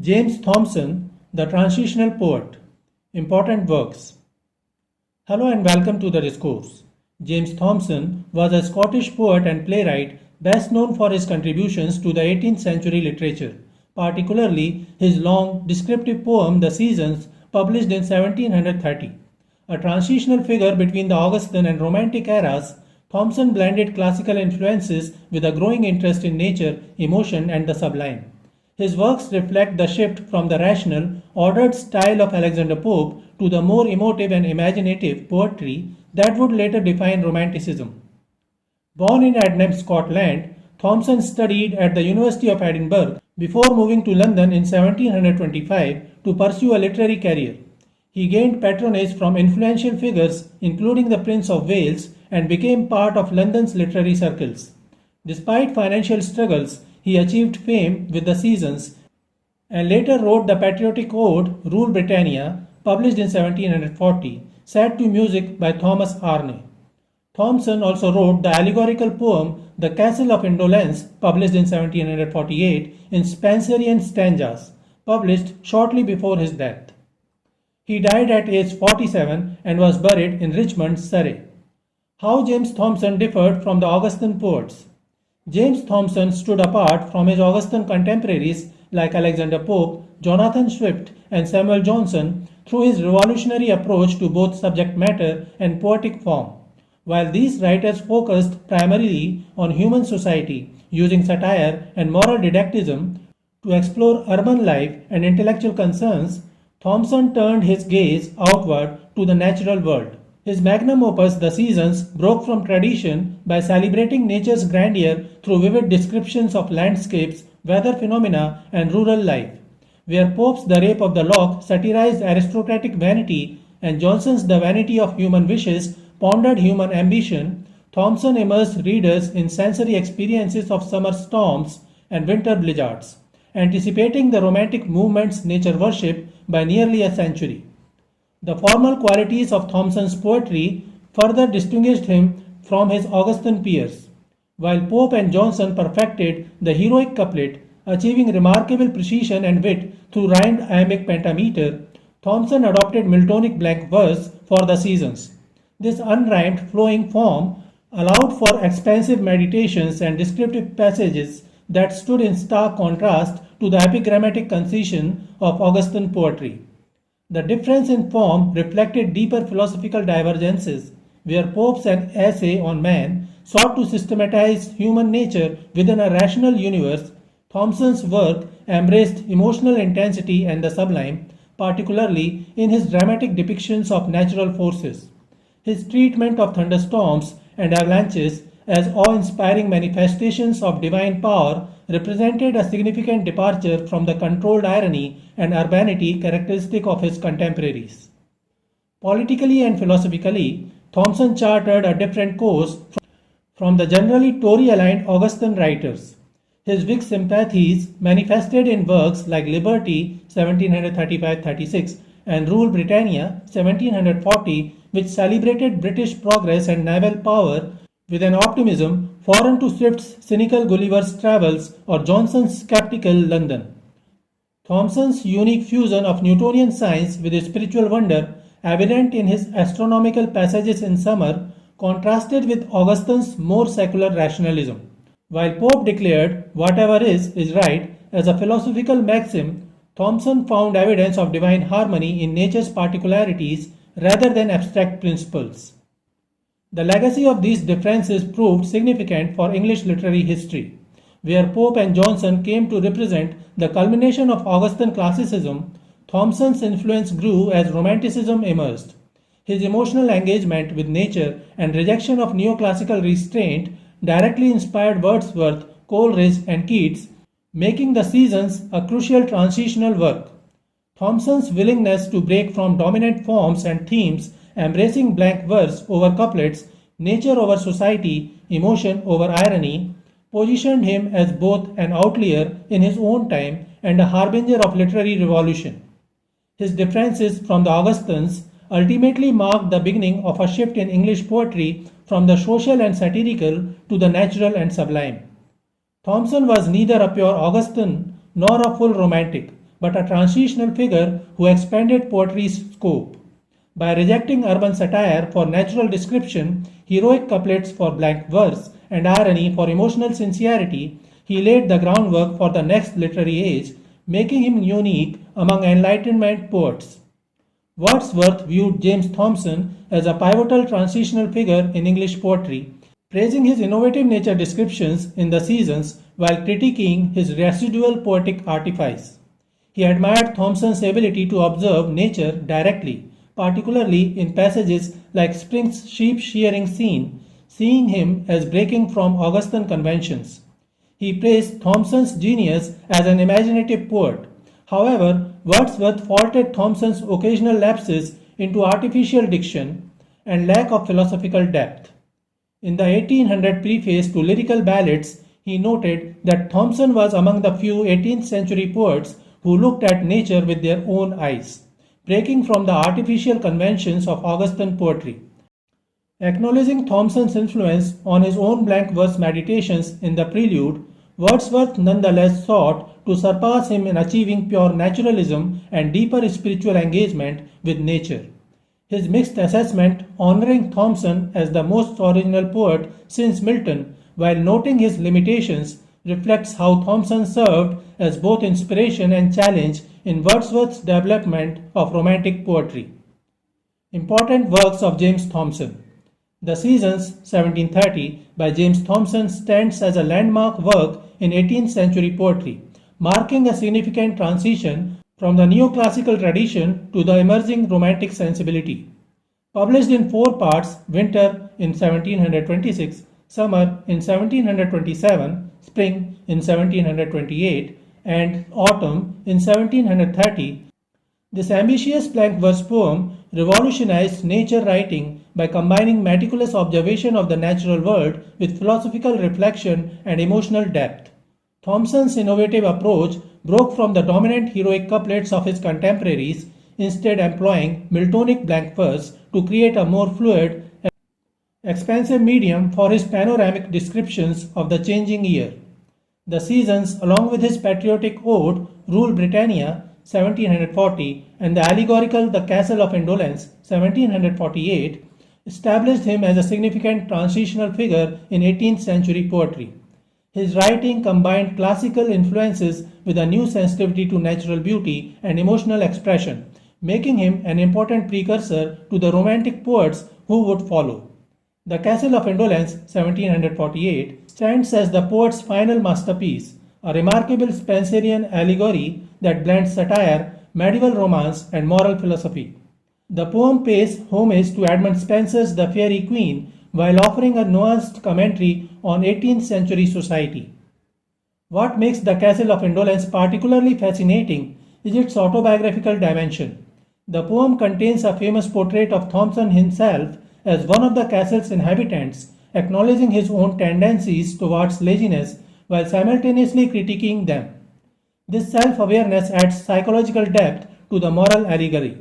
James Thomson, the Transitional Poet. Important works. Hello and welcome to the Discourse. James Thomson was a Scottish poet and playwright best known for his contributions to the 18th century literature, particularly his long, descriptive poem The Seasons, published in 1730. A transitional figure between the Augustan and Romantic eras, Thomson blended classical influences with a growing interest in nature, emotion, and the sublime. His works reflect the shift from the rational, ordered style of Alexander Pope to the more emotive and imaginative poetry that would later define Romanticism. Born in Ednam, Scotland, Thomson studied at the University of Edinburgh before moving to London in 1725 to pursue a literary career. He gained patronage from influential figures including the Prince of Wales and became part of London's literary circles. Despite financial struggles, he achieved fame with The Seasons and later wrote the patriotic ode Rule Britannia, published in 1740, set to music by Thomas Arne. Thomson also wrote the allegorical poem The Castle of Indolence, published in 1748, in Spenserian stanzas, published shortly before his death. He died at age 47 and was buried in Richmond, Surrey. How James Thomson differed from the Augustan poets. James Thomson stood apart from his Augustan contemporaries like Alexander Pope, Jonathan Swift, and Samuel Johnson through his revolutionary approach to both subject matter and poetic form. While these writers focused primarily on human society, using satire and moral didactism to explore urban life and intellectual concerns, Thomson turned his gaze outward to the natural world. His magnum opus, The Seasons, broke from tradition by celebrating nature's grandeur through vivid descriptions of landscapes, weather phenomena, and rural life. Where Pope's The Rape of the Lock satirized aristocratic vanity and Johnson's The Vanity of Human Wishes pondered human ambition, Thomson immersed readers in sensory experiences of summer storms and winter blizzards, anticipating the Romantic movement's nature worship by nearly a century. The formal qualities of Thomson's poetry further distinguished him from his Augustan peers. While Pope and Johnson perfected the heroic couplet, achieving remarkable precision and wit through rhymed iambic pentameter, Thomson adopted Miltonic blank verse for The Seasons. This unrhymed flowing form allowed for expansive meditations and descriptive passages that stood in stark contrast to the epigrammatic concision of Augustan poetry. The difference in form reflected deeper philosophical divergences, where Pope's an essay on man sought to systematize human nature within a rational universe. Thomson's work embraced emotional intensity and the sublime, particularly in his dramatic depictions of natural forces. His treatment of thunderstorms and avalanches as awe-inspiring manifestations of divine power represented a significant departure from the controlled irony and urbanity characteristic of his contemporaries. Politically and philosophically, Thomson charted a different course from the generally Tory-aligned Augustan writers. His Whig sympathies manifested in works like Liberty 1735-36 and Rule Britannia 1740, which celebrated British progress and naval power with an optimism foreign to Swift's cynical Gulliver's Travels or Johnson's skeptical London. Thomson's unique fusion of Newtonian science with spiritual wonder, evident in his astronomical passages in summer, contrasted with Augustine's more secular rationalism. While Pope declared whatever is right as a philosophical maxim, Thomson found evidence of divine harmony in nature's particularities rather than abstract principles. The legacy of these differences proved significant for English literary history. Where Pope and Johnson came to represent the culmination of Augustan classicism, Thomson's influence grew as Romanticism emerged. His emotional engagement with nature and rejection of neoclassical restraint directly inspired Wordsworth, Coleridge, and Keats, making The Seasons a crucial transitional work. Thomson's willingness to break from dominant forms and themes, embracing blank verse over couplets, nature over society, emotion over irony, positioned him as both an outlier in his own time and a harbinger of literary revolution. His differences from the Augustans ultimately marked the beginning of a shift in English poetry from the social and satirical to the natural and sublime. Thomson was neither a pure Augustan nor a full Romantic, but a transitional figure who expanded poetry's scope. By rejecting urban satire for natural description, heroic couplets for blank verse, and irony for emotional sincerity, he laid the groundwork for the next literary age, making him unique among Enlightenment poets. Wordsworth viewed James Thomson as a pivotal transitional figure in English poetry, praising his innovative nature descriptions in the seasons while critiquing his residual poetic artifice. He admired Thomson's ability to observe nature directly, particularly in passages like Spring's sheep shearing scene, seeing him as breaking from Augustan conventions. He praised Thomson's genius as an imaginative poet. However, Wordsworth faulted Thomson's occasional lapses into artificial diction and lack of philosophical depth. In the 1800 preface to Lyrical Ballads, he noted that Thomson was among the few 18th century poets who looked at nature with their own eyes, breaking from the artificial conventions of Augustan poetry. Acknowledging Thomson's influence on his own blank verse meditations in the prelude, Wordsworth nonetheless sought to surpass him in achieving pure naturalism and deeper spiritual engagement with nature. His mixed assessment, honoring Thomson as the most original poet since Milton, while noting his limitations, reflects how Thomson served as both inspiration and challenge in Wordsworth's development of Romantic poetry. Important works of James Thomson. The Seasons, 1730, by James Thomson stands as a landmark work in 18th century poetry, marking a significant transition from the neoclassical tradition to the emerging Romantic sensibility. Published in 4 parts, Winter in 1726, Summer in 1727, Spring in 1728, and Autumn in 1730, this ambitious blank verse poem revolutionized nature writing by combining meticulous observation of the natural world with philosophical reflection and emotional depth. Thomson's innovative approach broke from the dominant heroic couplets of his contemporaries, instead employing Miltonic blank verse to create a more fluid, expansive medium for his panoramic descriptions of the changing year. The Seasons, along with his patriotic ode, Rule Britannia, 1740, and the allegorical The Castle of Indolence, 1748, established him as a significant transitional figure in 18th century poetry. His writing combined classical influences with a new sensitivity to natural beauty and emotional expression, making him an important precursor to the Romantic poets who would follow. The Castle of Indolence, 1748, stands as the poet's final masterpiece, a remarkable Spenserian allegory that blends satire, medieval romance, and moral philosophy. The poem pays homage to Edmund Spenser's The Faerie Queene while offering a nuanced commentary on 18th century society. What makes The Castle of Indolence particularly fascinating is its autobiographical dimension. The poem contains a famous portrait of Thomson himself as one of the castle's inhabitants, acknowledging his own tendencies towards laziness while simultaneously critiquing them. This self-awareness adds psychological depth to the moral allegory.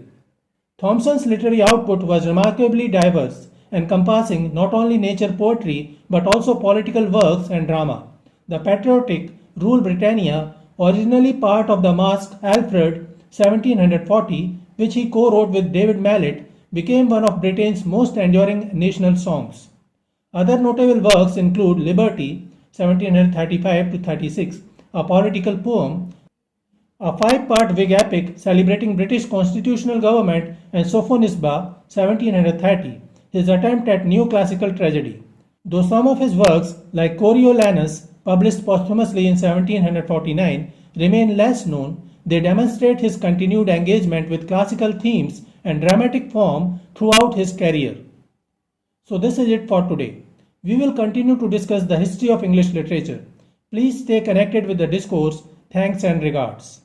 Thomson's literary output was remarkably diverse, encompassing not only nature poetry but also political works and drama. The patriotic Rule Britannia, originally part of the masque Alfred 1740, which he co-wrote with David Mallet, became one of Britain's most enduring national songs. Other notable works include Liberty 1735 to 36, a political poem, a 5-part Whig epic celebrating British constitutional government, and Sophonisba 1730, his attempt at neoclassical tragedy. Though some of his works, like Coriolanus, published posthumously in 1749, remain less known, they demonstrate his continued engagement with classical themes and dramatic form throughout his career. So this is it for today. We will continue to discuss the history of English literature. Please stay connected with the discourse. Thanks and regards.